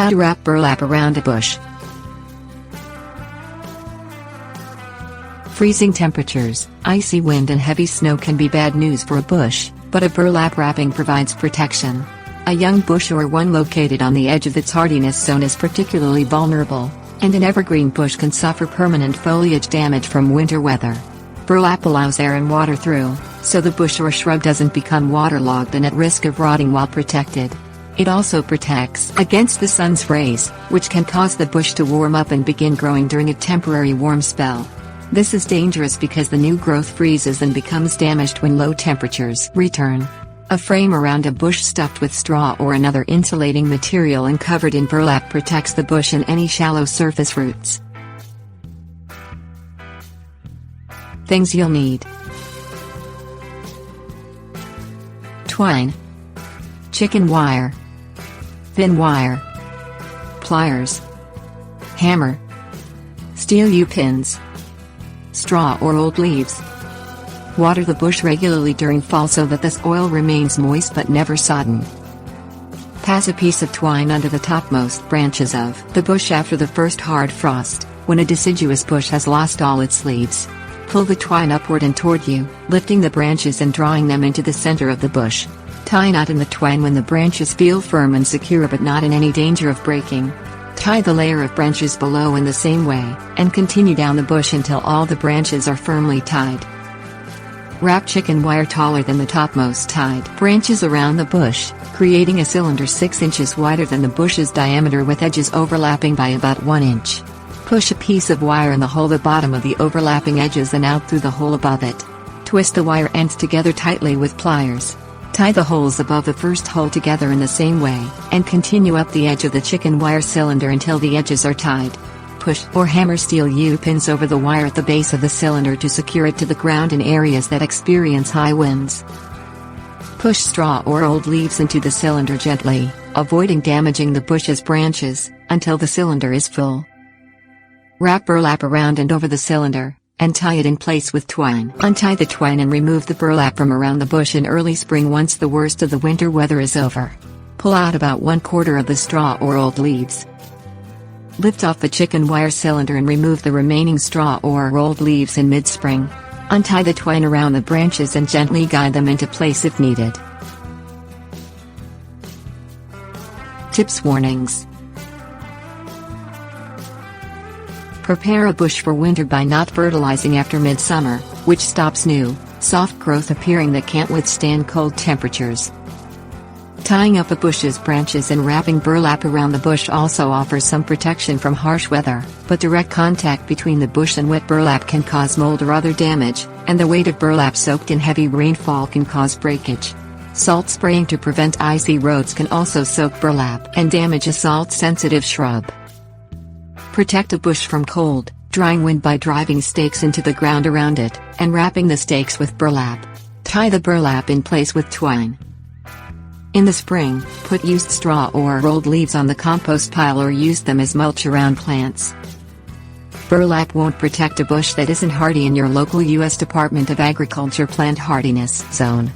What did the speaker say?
How to wrap burlap around a bush. Freezing temperatures, icy wind and heavy snow can be bad news for a bush, but a burlap wrapping provides protection. A young bush or one located on the edge of its hardiness zone is particularly vulnerable, and an evergreen bush can suffer permanent foliage damage from winter weather. Burlap allows air and water through, so the bush or shrub doesn't become waterlogged and at risk of rotting while protected. It also protects against the sun's rays, which can cause the bush to warm up and begin growing during a temporary warm spell. This is dangerous because the new growth freezes and becomes damaged when low temperatures return. A frame around a bush stuffed with straw or another insulating material and covered in burlap protects the bush and any shallow surface roots. Things you'll need: twine, chicken wire, thin wire, pliers, hammer, steel U-pins, straw or old leaves. Water the bush regularly during fall so that the soil remains moist but never sodden. Pass a piece of twine under the topmost branches of the bush after the first hard frost, when a deciduous bush has lost all its leaves. Pull the twine upward and toward you, lifting the branches and drawing them into the center of the bush. Tie a knot in the twine when the branches feel firm and secure but not in any danger of breaking. Tie the layer of branches below in the same way, and continue down the bush until all the branches are firmly tied. Wrap chicken wire taller than the topmost tied branches around the bush, creating a cylinder 6 inches wider than the bush's diameter with edges overlapping by about 1 inch. Push a piece of wire in the hole at the bottom of the overlapping edges and out through the hole above it. Twist the wire ends together tightly with pliers. Tie the holes above the first hole together in the same way, and continue up the edge of the chicken wire cylinder until the edges are tied. Push or hammer steel U-pins over the wire at the base of the cylinder to secure it to the ground in areas that experience high winds. Push straw or old leaves into the cylinder gently, avoiding damaging the bush's branches, until the cylinder is full. Wrap burlap around and over the cylinder, and tie it in place with twine. Untie the twine and remove the burlap from around the bush in early spring once the worst of the winter weather is over. Pull out about 1/4 of the straw or old leaves. Lift off the chicken wire cylinder and remove the remaining straw or old leaves in mid-spring. Untie the twine around the branches and gently guide them into place if needed. Tips: warnings. Prepare a bush for winter by not fertilizing after midsummer, which stops new, soft growth appearing that can't withstand cold temperatures. Tying up a bush's branches and wrapping burlap around the bush also offers some protection from harsh weather, but direct contact between the bush and wet burlap can cause mold or other damage, and the weight of burlap soaked in heavy rainfall can cause breakage. Salt spraying to prevent icy roads can also soak burlap and damage a salt-sensitive shrub. Protect a bush from cold, drying wind by driving stakes into the ground around it, and wrapping the stakes with burlap. Tie the burlap in place with twine. In the spring, put used straw or old leaves on the compost pile or use them as mulch around plants. Burlap won't protect a bush that isn't hardy in your local U.S. Department of Agriculture plant hardiness zone.